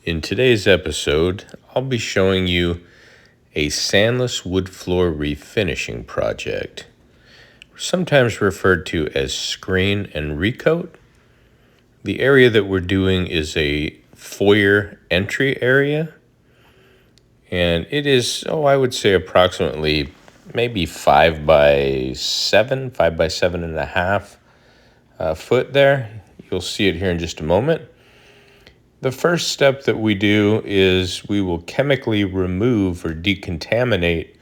In today's episode, I'll be showing you a Sandless wood floor refinishing project, sometimes referred to as screen and recoat. The area that we're doing is a foyer entry area, and it is, I would say approximately maybe 5 by 7 foot there. You'll see it here in just a moment. The first step that we do is we will chemically remove or decontaminate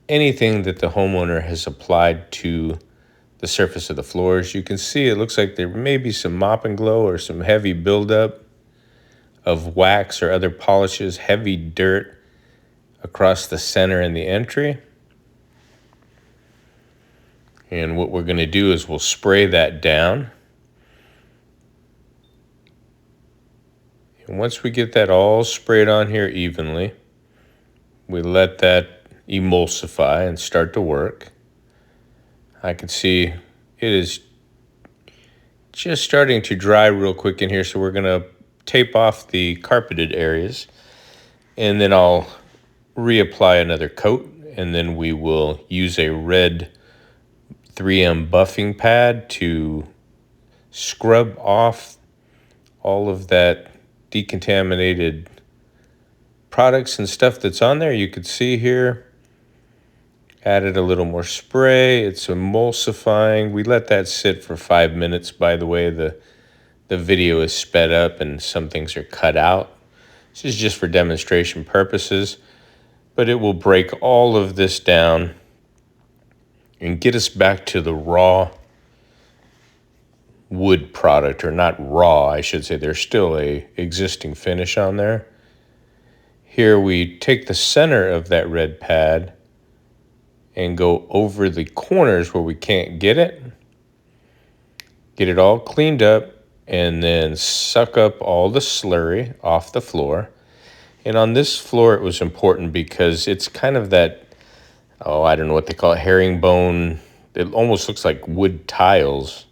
anything that the homeowner has applied to the surface of the floors. You can see it looks like there may be some mop and glow or some heavy buildup of wax or other polishes, heavy dirt across the center and the entry. And what we're going to do is we'll spray that down. And once we get that all sprayed on here evenly, we let that emulsify and start to work. I can see it is just starting to dry real quick in here, so we're going to tape off the carpeted areas, and then I'll reapply another coat, and then we will use a red 3M buffing pad to scrub off all of that decontaminated products and stuff that's on there. You could see here, added a little more spray. It's emulsifying. We let that sit for 5 minutes. By the way, the video is sped up and some things are cut out. This is just for demonstration purposes, but it will break all of this down and get us back to the raw wood product, or not raw, I should say. There's still a existing finish on there. Here we take the center of that red pad and go over the corners where we can't get it all cleaned up, and then suck up all the slurry off the floor. And on this floor it was important because it's kind of that, I don't know what they call it, herringbone. It almost looks like wood tiles.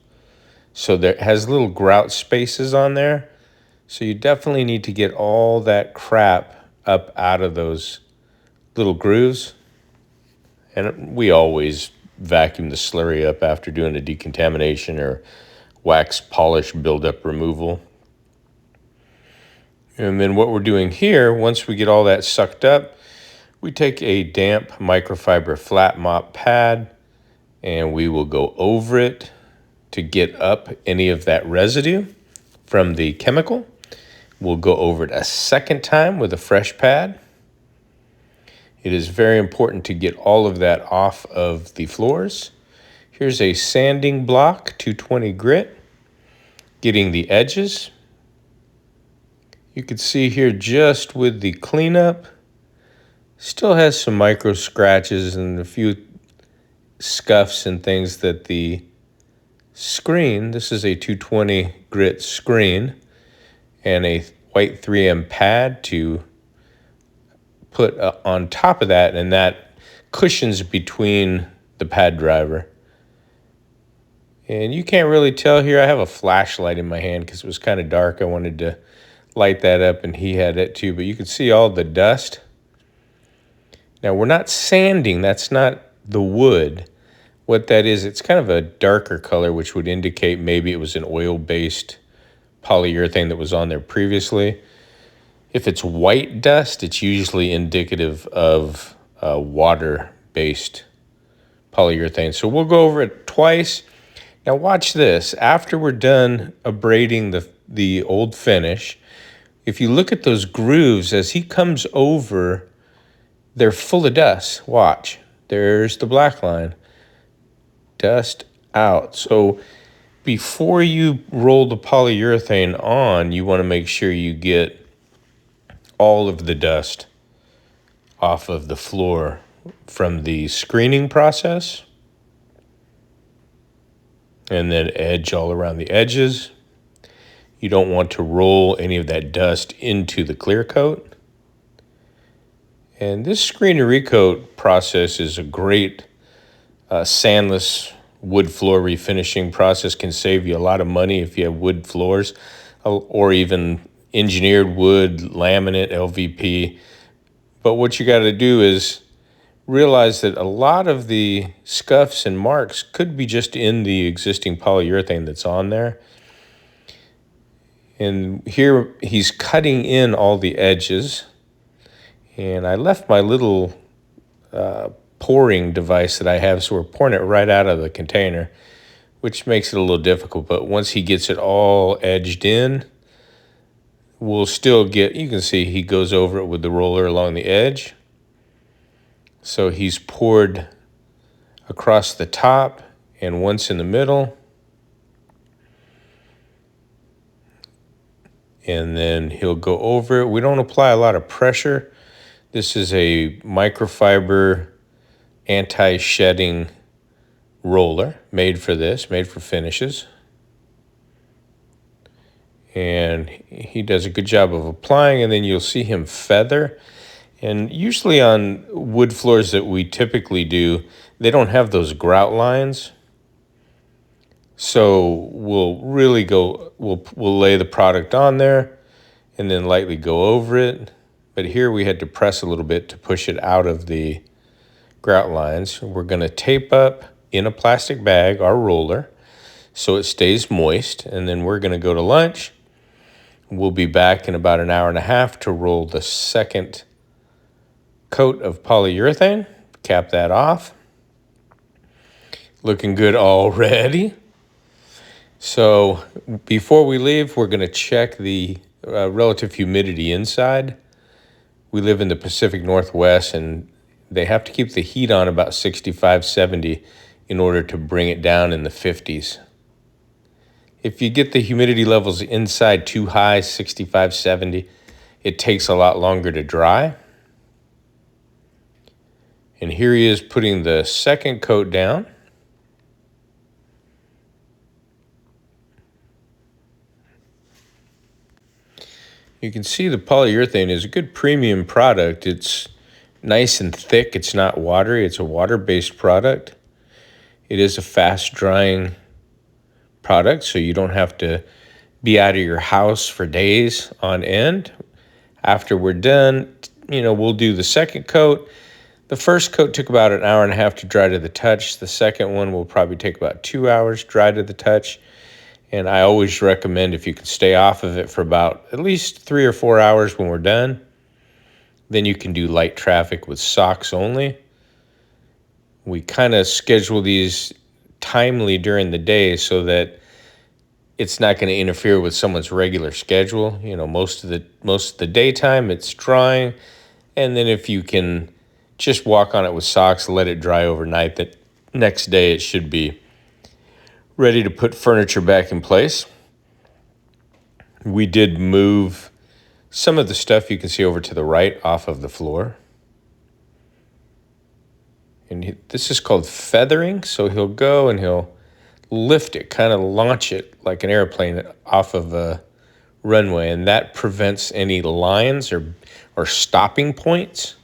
So there has little grout spaces on there. So you definitely need to get all that crap up out of those little grooves. And we always vacuum the slurry up after doing a decontamination or wax polish buildup removal. And then what we're doing here, once we get all that sucked up, we take a damp microfiber flat mop pad and we will go over it to get up any of that residue from the chemical. We'll go over it a second time with a fresh pad. It is very important to get all of that off of the floors. Here's a sanding block, 220 grit, getting the edges. You can see here just with the cleanup, still has some micro scratches and a few scuffs and things that the screen, this is a 220 grit screen, and a white 3M pad to put on top of that, and that cushions between the pad driver. And you can't really tell here. I have a flashlight in my hand because it was kind of dark. I wanted to light that up, and he had it too, but you can see all the dust. Now we're not sanding, that's not the wood. What that is, it's kind of a darker color, which would indicate maybe it was an oil-based polyurethane that was on there previously. If it's white dust, it's usually indicative of water-based polyurethane. So we'll go over it twice. Now watch this. After we're done abrading the old finish, if you look at those grooves, as he comes over, they're full of dust. Watch. There's the black line. Dust out. So before you roll the polyurethane on, you want to make sure you get all of the dust off of the floor from the screening process, and then edge all around the edges. You don't want to roll any of that dust into the clear coat. And this screen and recoat process is a great sandless wood floor refinishing process. Can save you a lot of money if you have wood floors, or even engineered wood, laminate, LVP. But what you got to do is realize that a lot of the scuffs and marks could be just in the existing polyurethane that's on there. And here he's cutting in all the edges. And I left my little pouring device that I have, so we're pouring it right out of the container, which makes it a little difficult. But once he gets it all edged in, we'll still get, you can see he goes over it with the roller along the edge. So he's poured across the top and once in the middle. And then he'll go over it. We don't apply a lot of pressure. This is a microfiber anti-shedding roller made for this, made for finishes. And he does a good job of applying, and then you'll see him feather. And usually on wood floors that we typically do, they don't have those grout lines. So we'll really go, we'll lay the product on there and then lightly go over it. But here we had to press a little bit to push it out of the grout lines. We're going to tape up in a plastic bag our roller so it stays moist. And then we're going to go to lunch. We'll be back in about an hour and a half to roll the second coat of polyurethane. Cap that off. Looking good already. So before we leave, we're going to check the relative humidity inside. We live in the Pacific Northwest, and they have to keep the heat on about 65, 70 in order to bring it down in the 50s. If you get the humidity levels inside too high, 65, 70, it takes a lot longer to dry. And here he is putting the second coat down. You can see the polyurethane is a good premium product. It's nice and thick. It's not watery. It's a water-based product. It is a fast-drying product, so you don't have to be out of your house for days on end. After we're done, we'll do the second coat. The first coat took about an hour and a half to dry to the touch. The second one will probably take about 2 hours dry to the touch. And I always recommend, if you can stay off of it for about at least 3 or 4 hours when we're done, then you can do light traffic with socks only. We kind of schedule these timely during the day so that it's not going to interfere with someone's regular schedule. Most of the daytime it's drying, and then if you can just walk on it with socks, let it dry overnight, that next day it should be ready to put furniture back in place. We did move some of the stuff you can see over to the right off of the floor. And this is called feathering. So he'll go and he'll lift it, kind of launch it like an airplane off of a runway. And that prevents any lines or stopping points,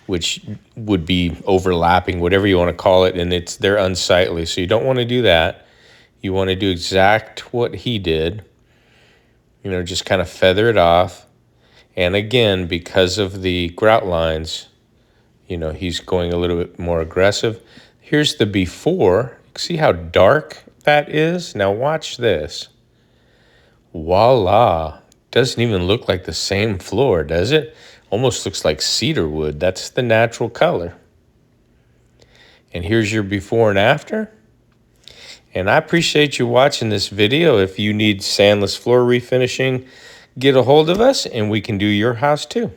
which would be overlapping, whatever you want to call it. And they're unsightly. So you don't want to do that. You want to do exact what he did. Just kind of feather it off. And again, because of the grout lines, he's going a little bit more aggressive. Here's the before. See how dark that is? Now watch this. Voila. Doesn't even look like the same floor, does it? Almost looks like cedar wood. That's the natural color. And here's your before and after. And I appreciate you watching this video. If you need Sandless floor refinishing, get a hold of us and we can do your house too.